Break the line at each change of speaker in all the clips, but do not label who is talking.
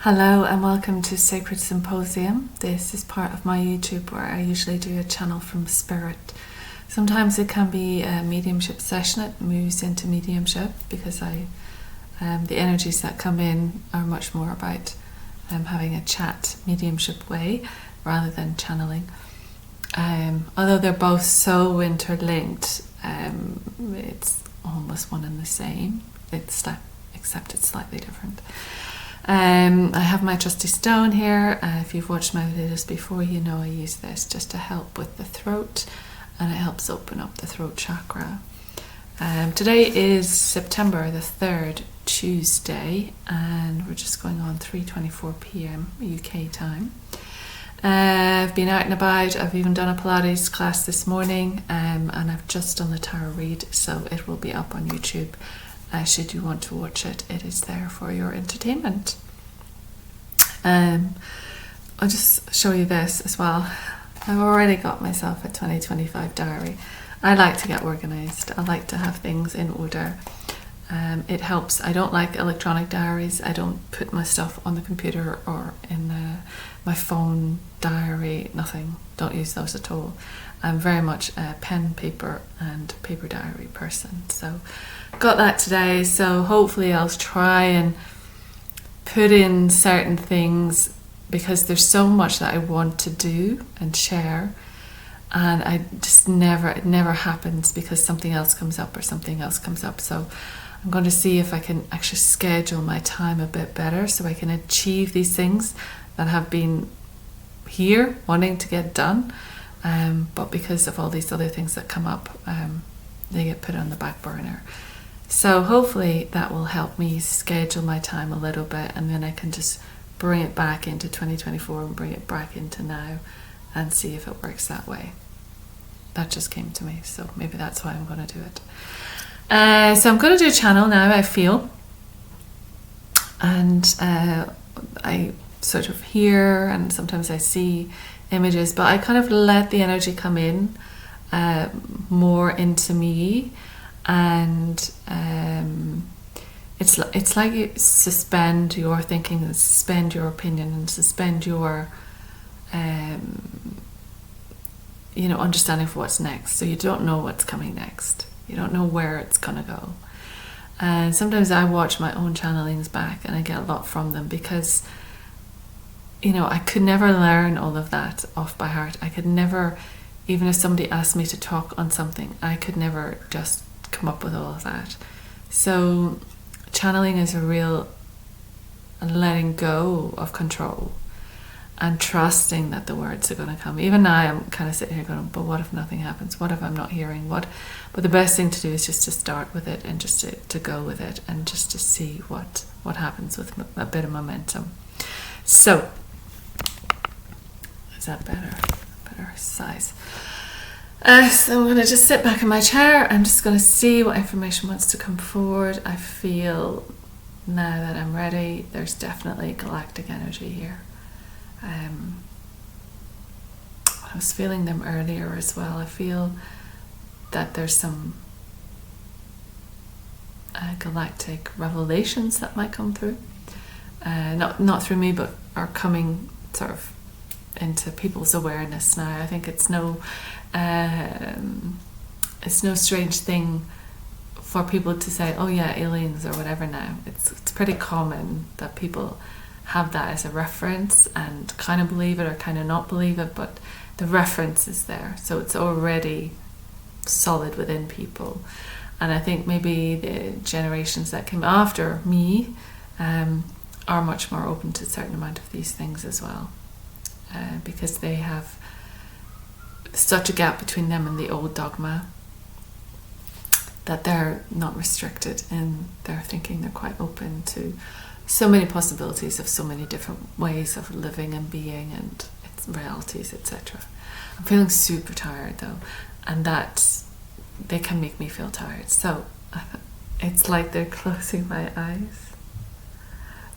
Hello and welcome to Sacred Symposium. This is part of my YouTube where I usually do a channel from spirit. Sometimes it can be a mediumship session. It moves into mediumship because the energies that come in are much more about having a chat mediumship way rather than channeling. Although they're both so interlinked, it's almost one and the same, except it's slightly different. I have my trusty stone here. If you've watched my videos before, you know I use this just to help with the throat, and it helps open up the throat chakra. Today is September the 3rd, Tuesday, and we're just going on 3:24 p.m. UK time. I've been out and about. I've even done a Pilates class this morning, and I've just done the tarot read, so it will be up on YouTube. Should you want to watch it, it is there for your entertainment. I'll just show you this as well. I've already got myself a 2025 diary. I like to get organised. I like to have things in order. It helps. I don't like electronic diaries. I don't put my stuff on the computer or in my phone diary, nothing. Don't use those at all. I'm very much a pen, paper and paper diary person. So got that today. So hopefully I'll try and put in certain things because there's so much that I want to do and share. And it never happens because something else comes up or something else comes up. So I'm going to see if I can actually schedule my time a bit better so I can achieve these things that have been here wanting to get done. But because of all these other things that come up, they get put on the back burner. So hopefully that will help me schedule my time a little bit, and then I can just bring it back into 2024 and bring it back into now and see if it works that way. That just came to me, so maybe that's why I'm going to do it. So I'm going to do a channel now, I feel. And I sort of hear and sometimes I see images, but I kind of let the energy come in more into me, and it's like you suspend your thinking and suspend your opinion and suspend your understanding for what's next. So you don't know what's coming next. You don't know where it's gonna go. And sometimes I watch my own channelings back and I get a lot from them because I could never learn all of that off by heart. I could never, even if somebody asked me to talk on something, I could never just come up with all of that. So channeling is a real letting go of control and trusting that the words are going to come. Even now I'm kind of sitting here going, but what if nothing happens? What if I'm not hearing? But the best thing to do is just to start with it and just to go with it and just to see what happens with a bit of momentum. So is that better size? So I'm going to just sit back in my chair. I'm just going to see what information wants to come forward. I feel now that I'm ready, there's definitely galactic energy here. I was feeling them earlier as well. I feel that there's some galactic revelations that might come through. Not through me, but are coming sort of into people's awareness now. I think it's no strange thing for people to say, oh yeah, aliens or whatever now. It's pretty common that people have that as a reference and kind of believe it or kind of not believe it, but the reference is there, so it's already solid within people. And I think maybe the generations that came after me are much more open to a certain amount of these things as well, because they have such a gap between them and the old dogma that they're not restricted in their thinking. They're quite open to so many possibilities of so many different ways of living and being and its realities, etc. I'm feeling super tired though, and that they can make me feel tired. So it's like they're closing my eyes.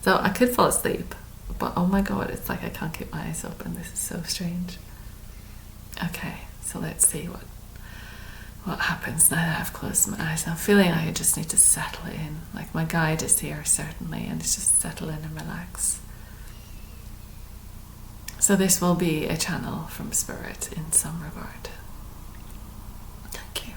So I could fall asleep, but oh my god, it's like I can't keep my eyes open. This is so strange. Okay, so let's see what happens now that I've closed my eyes. I'm feeling like I just need to settle in. Like my guide is here certainly, and it's just settle in and relax. So this will be a channel from Spirit in some regard. Thank you.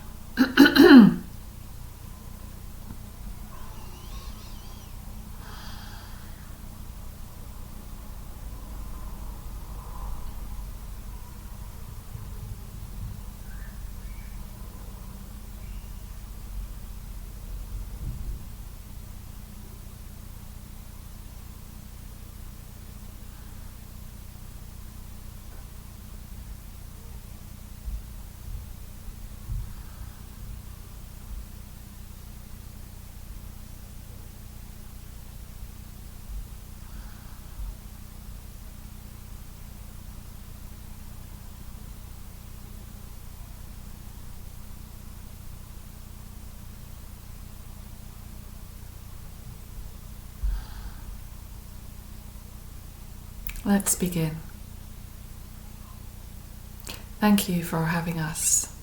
Let's begin. Thank you for having us.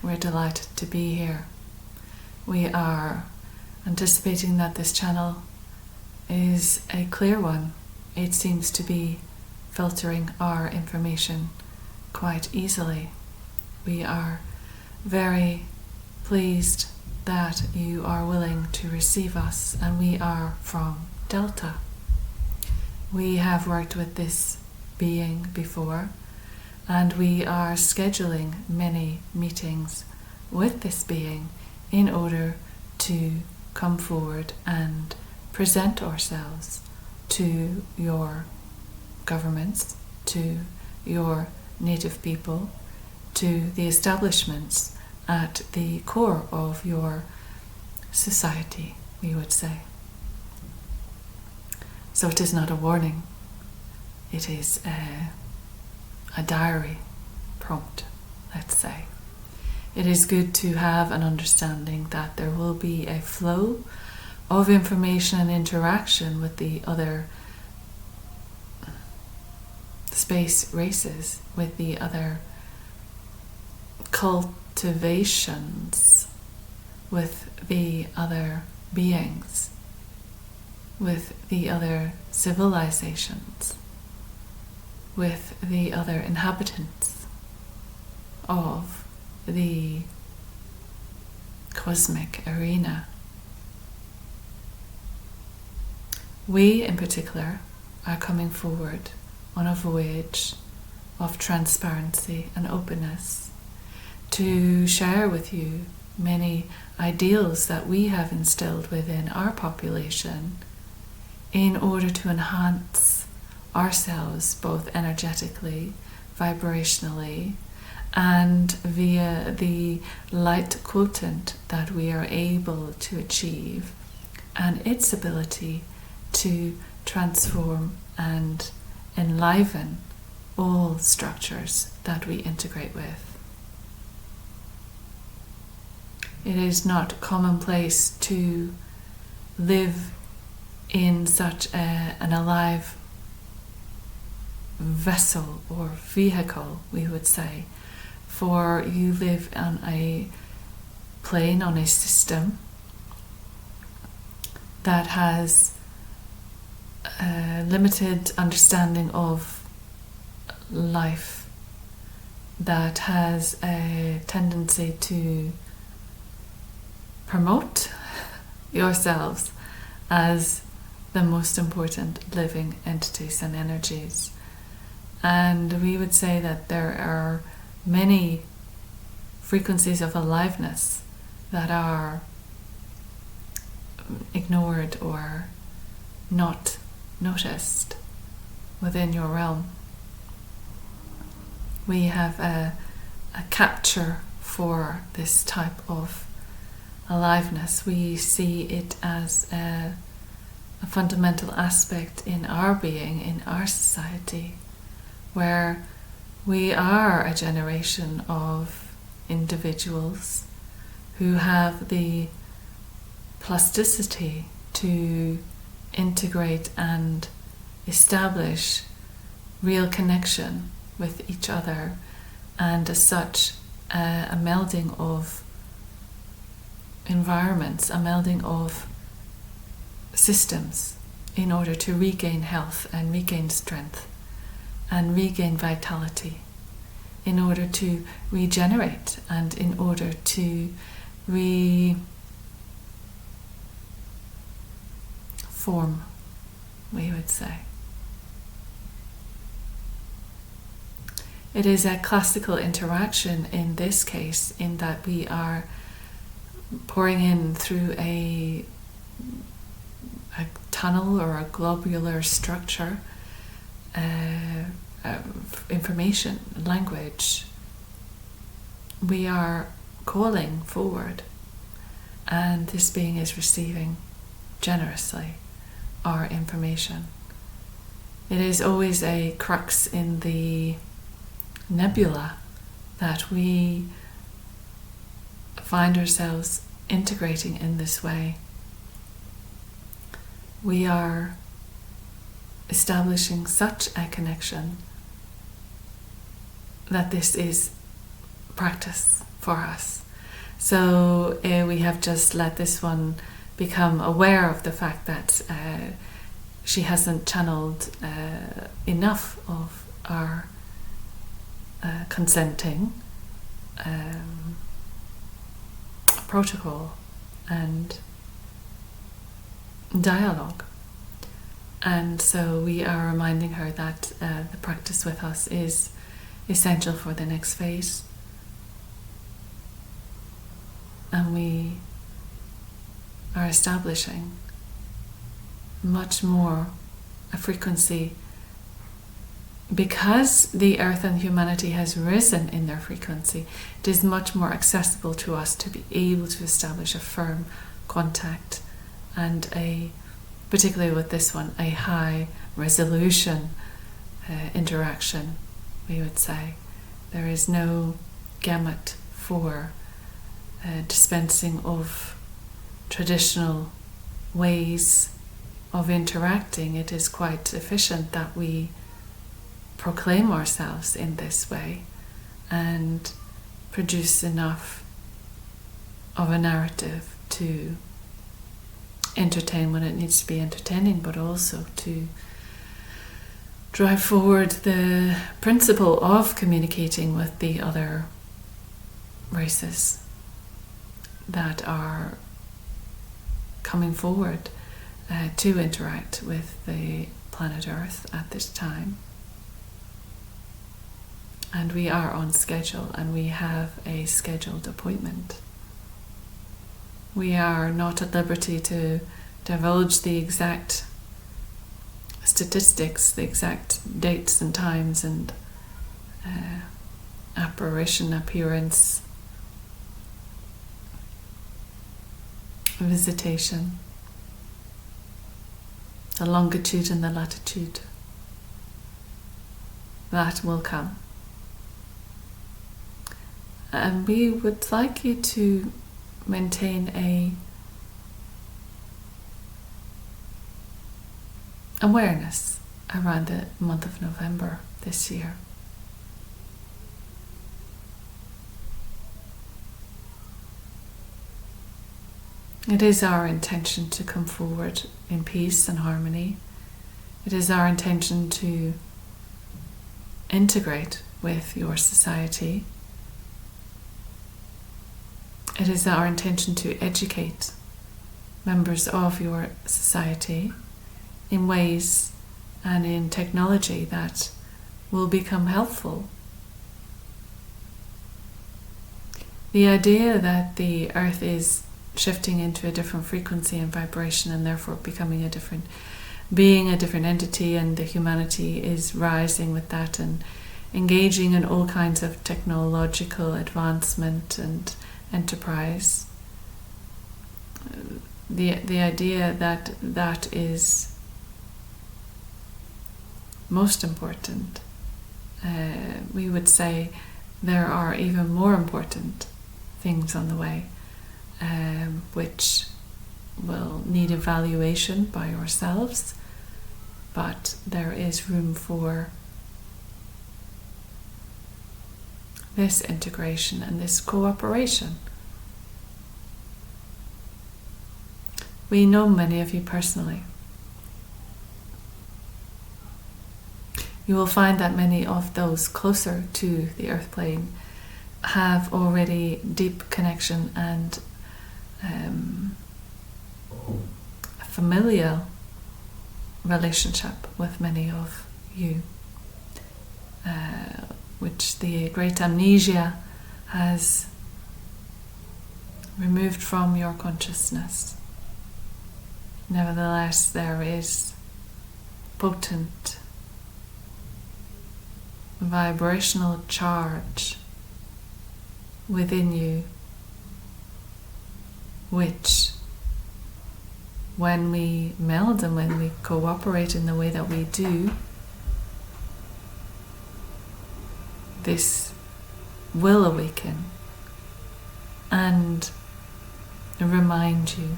We're delighted to be here. We are anticipating that this channel is a clear one. It seems to be filtering our information quite easily. We are very pleased that you are willing to receive us, and we are from Delta. We have worked with this being before, and we are scheduling many meetings with this being in order to come forward and present ourselves to your governments, to your native people, to the establishments at the core of your society, we would say. So it is not a warning, it is a diary prompt, let's say. It is good to have an understanding that there will be a flow of information and interaction with the other space races, with the other cultivations, with the other beings, with the other civilizations, with the other inhabitants of the cosmic arena. We, in particular, are coming forward on a voyage of transparency and openness to share with you many ideals that we have instilled within our population in order to enhance ourselves both energetically, vibrationally, and via the light quotient that we are able to achieve, and its ability to transform and enliven all structures that we integrate with. It is not commonplace to live in such an alive vessel or vehicle, we would say, for you live on a plane, on a system that has a limited understanding of life, that has a tendency to promote yourselves as the most important living entities and energies. And we would say that there are many frequencies of aliveness that are ignored or not noticed within your realm. We have a capture for this type of aliveness. We see it as a fundamental aspect in our being, in our society, where we are a generation of individuals who have the plasticity to integrate and establish real connection with each other, and as such a melding of environments, a melding of systems in order to regain health and regain strength and regain vitality, in order to regenerate, and in order to reform, we would say. It is a classical interaction in this case, in that we are pouring in through a tunnel or a globular structure of information, language. We are calling forward, and this being is receiving generously our information. It is always a crux in the nebula that we find ourselves integrating in this way. We are establishing such a connection that this is practice for us. So we have just let this one become aware of the fact that she hasn't channeled enough of our consenting protocol and dialogue. And so we are reminding her that the practice with us is essential for the next phase. And we are establishing much more a frequency, because the earth and humanity has risen in their frequency. It is much more accessible to us to be able to establish a firm contact and particularly with this one, a high resolution interaction, we would say. There is no gamut for dispensing of traditional ways of interacting. It is quite efficient that we proclaim ourselves in this way and produce enough of a narrative to entertain when it needs to be entertaining, but also to drive forward the principle of communicating with the other races that are coming forward to interact with the planet Earth at this time. And we are on schedule, and we have a scheduled appointment. We are not at liberty to divulge the exact statistics, the exact dates and times and appearance, visitation, the longitude and the latitude. That will come. And we would like you to maintain a awareness around the month of November this year. It is our intention to come forward in peace and harmony. It is our intention to integrate with your society. It is our intention to educate members of your society in ways and in technology that will become helpful. The idea that the earth is shifting into a different frequency and vibration, and therefore becoming a different being, a different entity, and the humanity is rising with that and engaging in all kinds of technological advancement and enterprise. The idea that that is most important. We would say there are even more important things on the way, which will need evaluation by ourselves, but there is room for this integration and this cooperation. We know many of you personally. you will find that many of those closer to the earth plane have already deep connection and a familial relationship with many of you, which the great amnesia has removed from your consciousness. Nevertheless, there is potent vibrational charge within you, which, when we meld and when we cooperate in the way that we do, this will awaken and remind you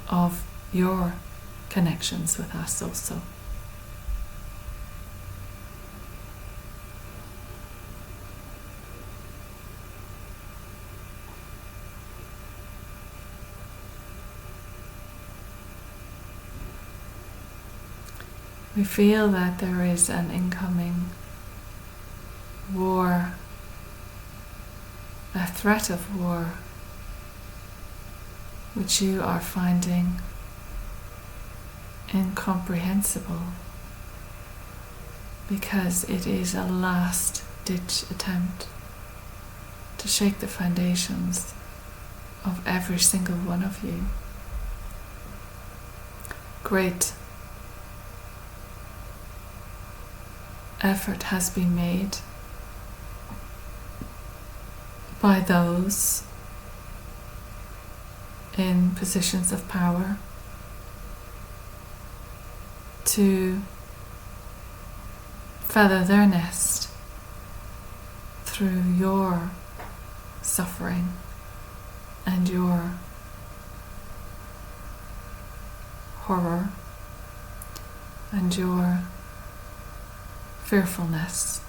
of your connections with us also. We feel that there is an incoming war, a threat of war, which you are finding incomprehensible, because it is a last-ditch attempt to shake the foundations of every single one of you. Great effort has been made by those in positions of power to feather their nest through your suffering and your horror and your fearfulness.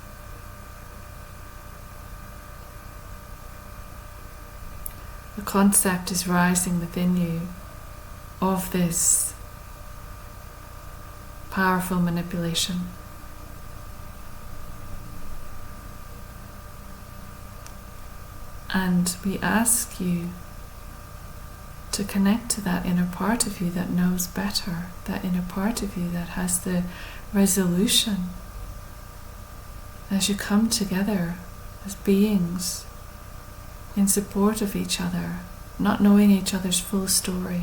The concept is rising within you of this powerful manipulation. And we ask you to connect to that inner part of you that knows better, that inner part of you that has the resolution, as you come together as beings in support of each other, not knowing each other's full story,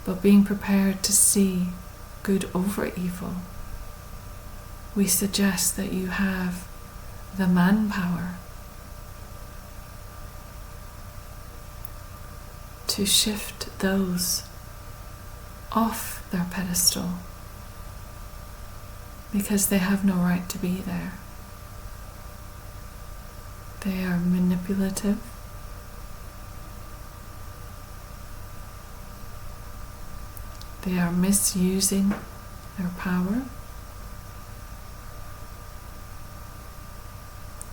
but being prepared to see good over evil. We suggest that you have the manpower to shift those off their pedestal, because they have no right to be there. They are manipulative. They are misusing their power.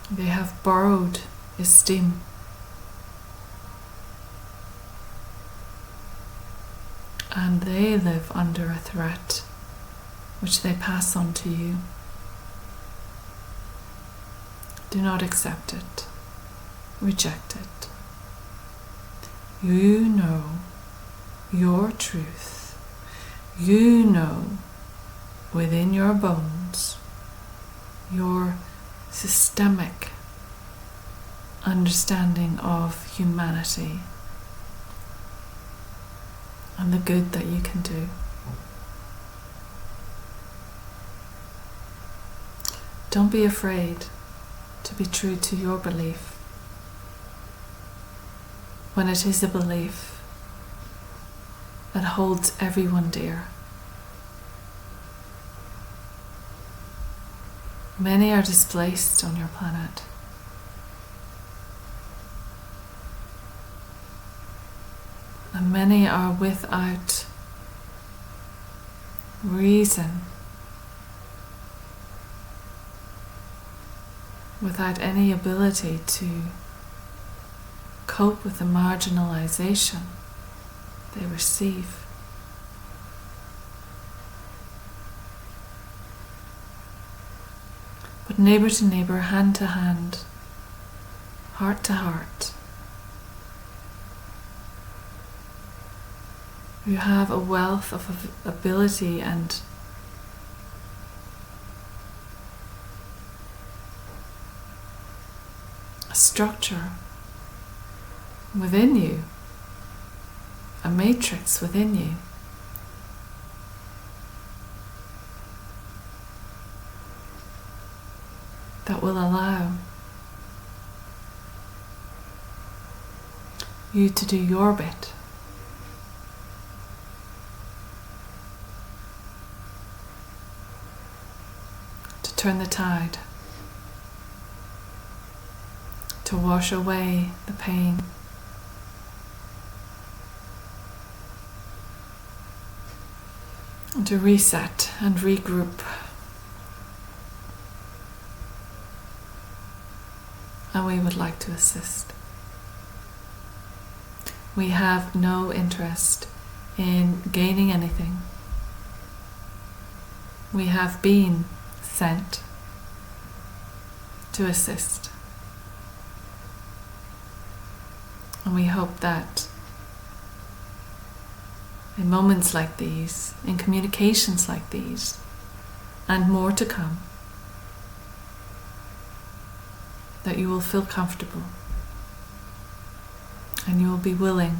They have borrowed esteem. And they live under a threat which they pass on to you. Do not accept it. Reject it. You know your truth. You know within your bones your systemic understanding of humanity and the good that you can do. Don't be afraid to be true to your belief when it is a belief that holds everyone dear. Many are displaced on your planet. And many are without reason, without any ability to cope with the marginalization they receive. but neighbour to neighbour, hand to hand, heart to heart. You have a wealth of ability and a structure within you, a matrix within you. That will allow you to do your bit. To turn the tide. To wash away the pain. And to reset and regroup. And we would like to assist. We have no interest in gaining anything. We have been sent to assist. And we hope that in moments like these, in communications like these, and more to come, that you will feel comfortable and you will be willing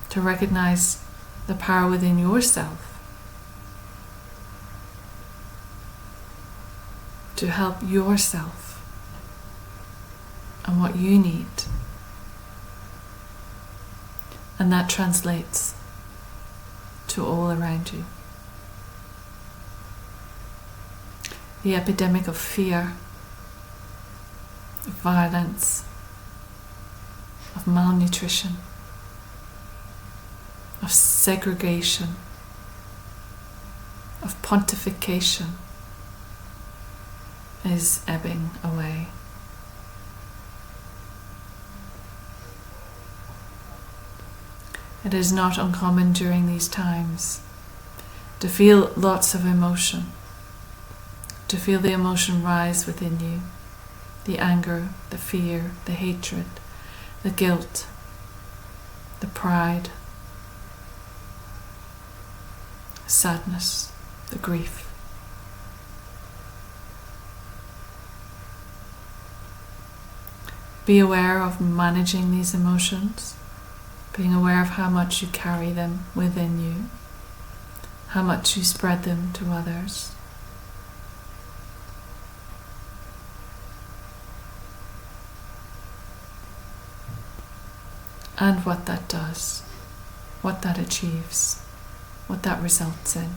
to recognize the power within yourself to help yourself and what you need. And that translates to all around you. The epidemic of fear, of violence, of malnutrition, of segregation, of pontification is ebbing away. It is not uncommon during these times to feel lots of emotion, to feel the emotion rise within you. The anger, the fear, the hatred, the guilt, the pride, sadness, the grief. Be aware of managing these emotions, being aware of how much you carry them within you, how much you spread them to others. And what that does, what that achieves, what that results in,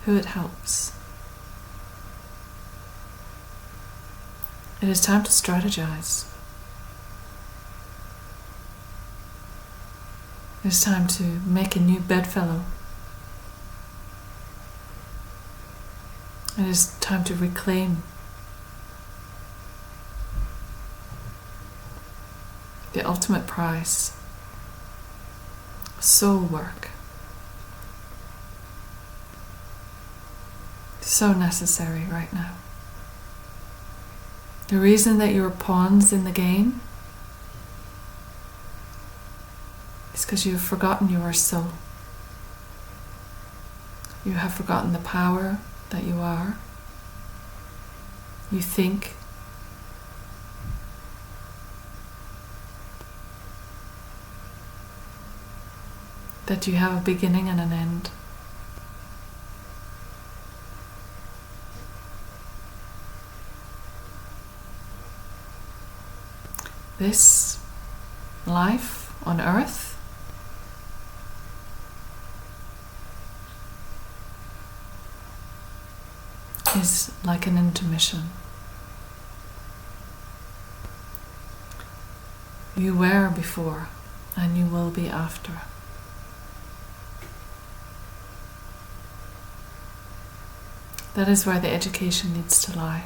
who it helps. It is time to strategize. It is time to make a new bedfellow. It is time to reclaim the ultimate prize, soul work. So necessary right now. The reason that you're pawns in the game is because you have forgotten your soul. You have forgotten the power that you are. You think that you have a beginning and an end. This life on earth is like an intermission. You were before and you will be after. That is where the education needs to lie.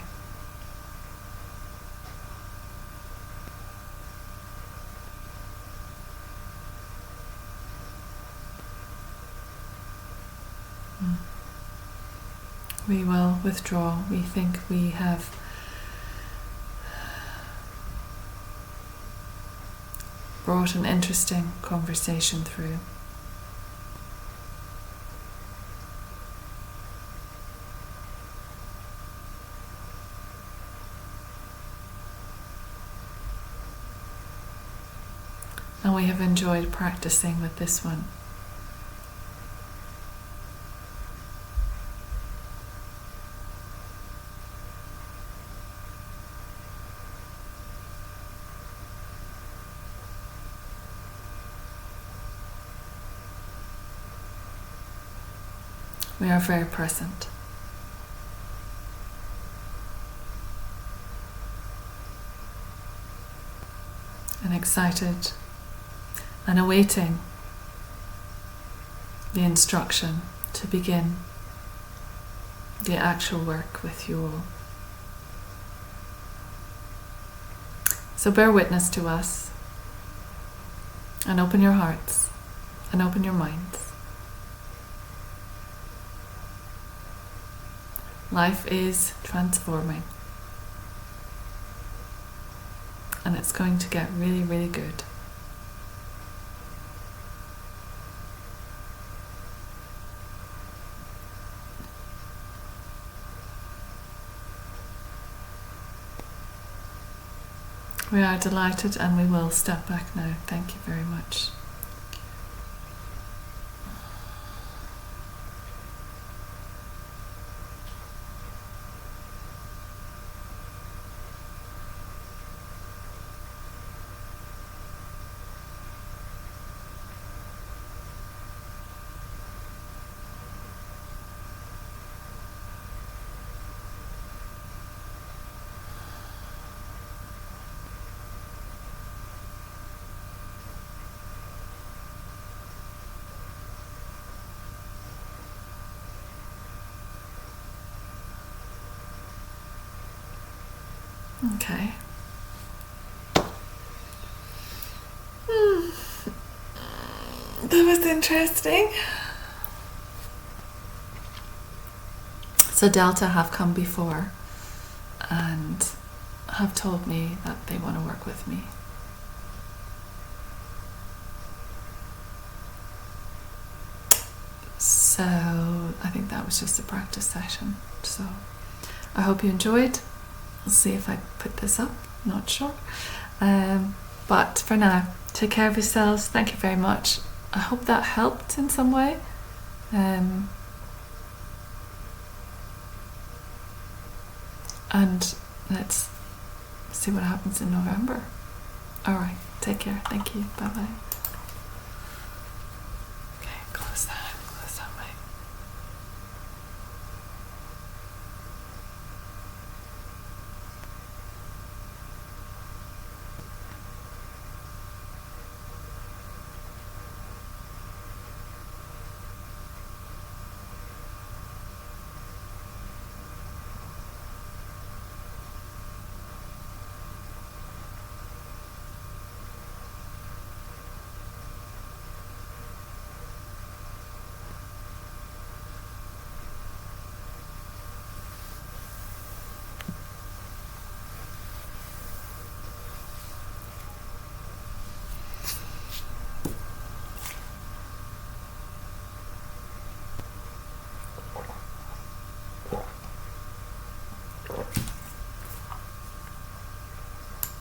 we will withdraw. We think we have brought an interesting conversation through. And we have enjoyed practicing with this one. We are very present and excited and awaiting the instruction to begin the actual work with you all. So bear witness to us and open your hearts and open your minds. Life is transforming, and it's going to get really, really good. We are delighted, and we will step back now. Thank you very much. Okay. That was interesting. So Delta have come before and have told me that they want to work with me. So I think that was just a practice session. So I hope you enjoyed. We'll see if I put this up, not sure. But for now, take care of yourselves. Thank you very much. I hope that helped in some way. And let's see what happens in November. All right, take care. Thank you. Bye-bye.